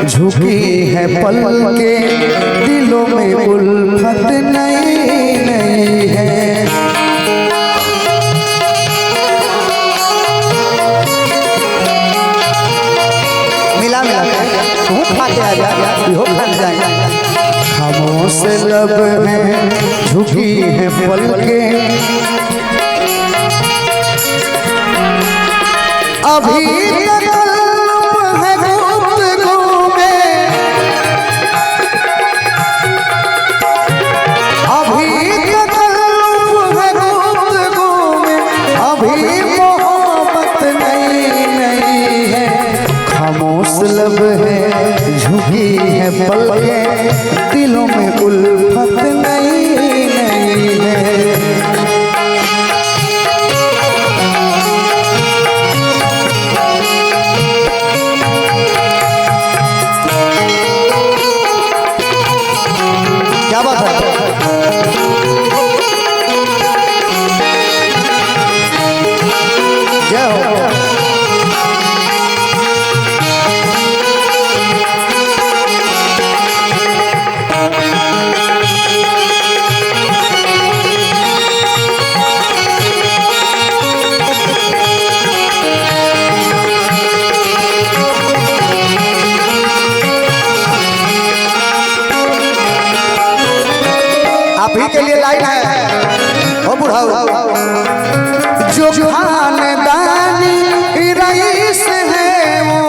झुकी है पल के, दिलों में उल्फत नहीं नहीं है। मिला मिला तू खाते आ जा, हो खा जाए। खामोश लब है झुकी है पल के, अभी लब है झुकी है पल के, दिलों में उल्फत नहीं नहीं है। क्या बात है? जय हो। आप ही के लिए लाइन है ओ बुढ़ाऊ, जो खानदानी रईस है वो,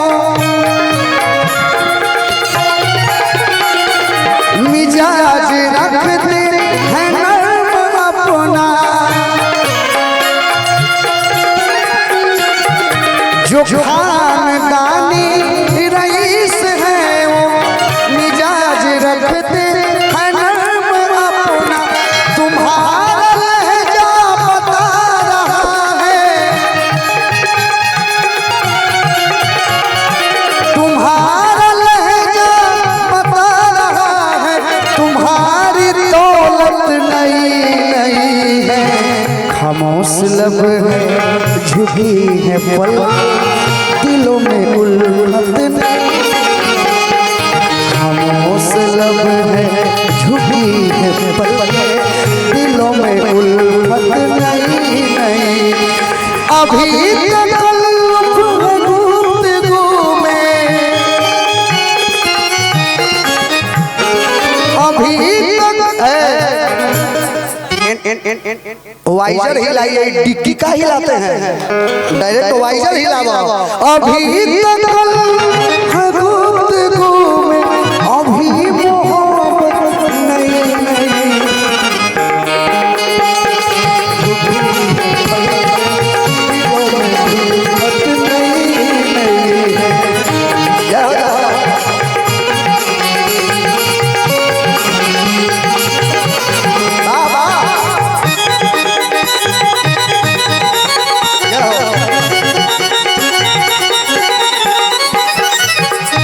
मिजाज रखते हैं नर्म अपना, जो खानदानी रईस है वो, मिजाज रखते खामोश लब है झुकी है पल, दिलों में उल्फत नहीं। खामोश लब है झुकी है पल, दिलों में उल्फत नहीं नहीं। अभी गुफ्तगू में, अभी वाइजर हिलाइए, डिक्की का हिलाते हैं, डायरेक्ट वाइजर हिलावा। अभी तक गुफ्तगू में, अभी मोहब्बत नहीं नहीं।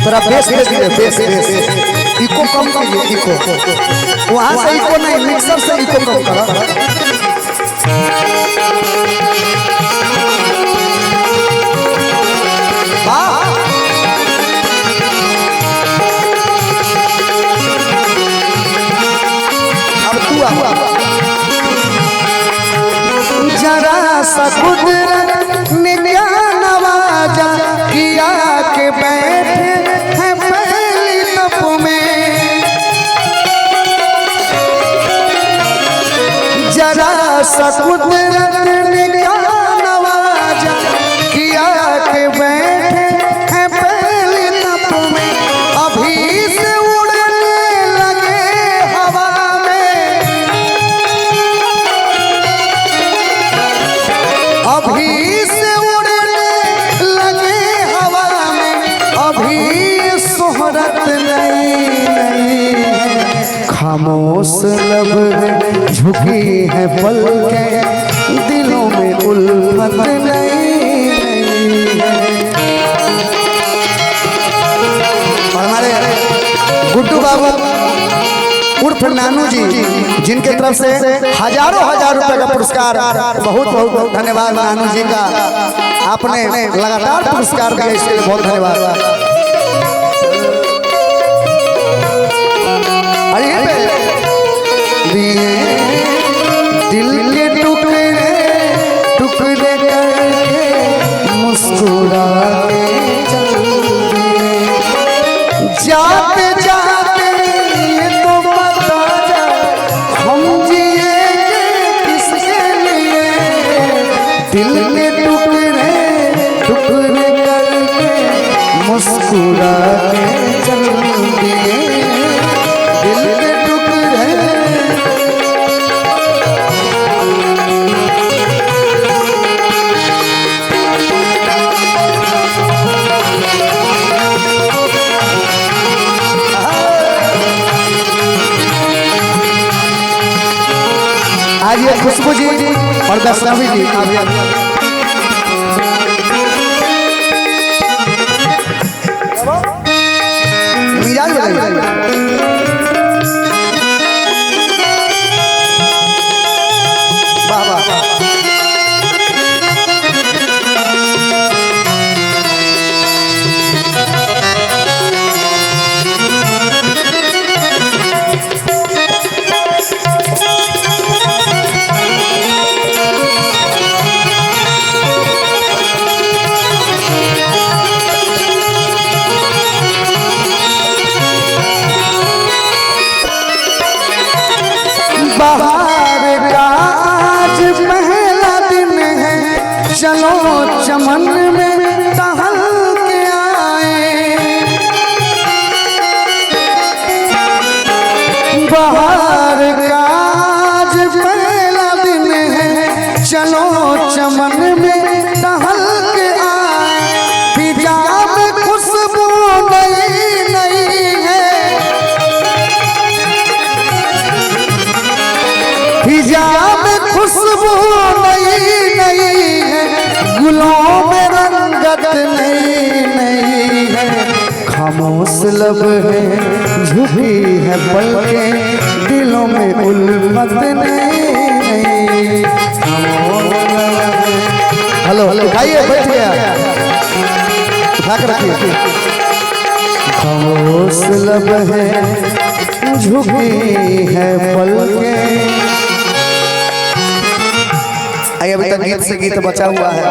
थोड़ा बेस दे दीजिए, बेस बेस इको कम कीजिए, इको वहाँ से इको नहीं, मिक्सर से इको कम करो। अब तू आ जरा सा कुदरत ने क्या नवाजा किया के बैठे हैं पहली तप में, जरा सा कुदरत ने क्या नवाजा किया के बैठे हैं पहली तप में। अभी से उड़ने लगे हवा में, अभी से उड़ने लगे हवा में, अभी शोहरत नहीं नहीं है। खामोश लब है झुकी है पल के, दिलों में उल्फत नहीं नहीं है। और हमारे गुड्डू बाबू उर्फ नानू जी, जिनके तरफ से हजारों हजार रुपए का पुरस्कार, बहुत बहुत धन्यवाद नानू जी का, आपने लगातार पुरस्कार दिया, इसके लिए बहुत धन्यवाद। जाते जाते ये तो बता जा, हम जिएंगे किसके लिए, दिल के टुकड़े टुकड़े करके मुस्कुरा के चल दिए, दिल के टुकड़े। आज ये खुशबू जी और दशनावी जी मिजाज वाह वाह बाहर का आज पहला दिन है, चलो चमन में टहल के आए, बाहर का आज पहला दिन है, चलो चमन में टहल के आए, फिजा में खुशबू नई नई है, फिजा में खुशबू नई नई है, गुलों में रंगत नई नई है, खामोश लब है झुकी है पलकें, दिलों में उल्फत नई नई। हेलो हेलो खाइए, बैठ गया उठा कर रखिए। खामोश लब है झुकी है पलकें। आइए, अभी तक गीत से गीत बचा हुआ है।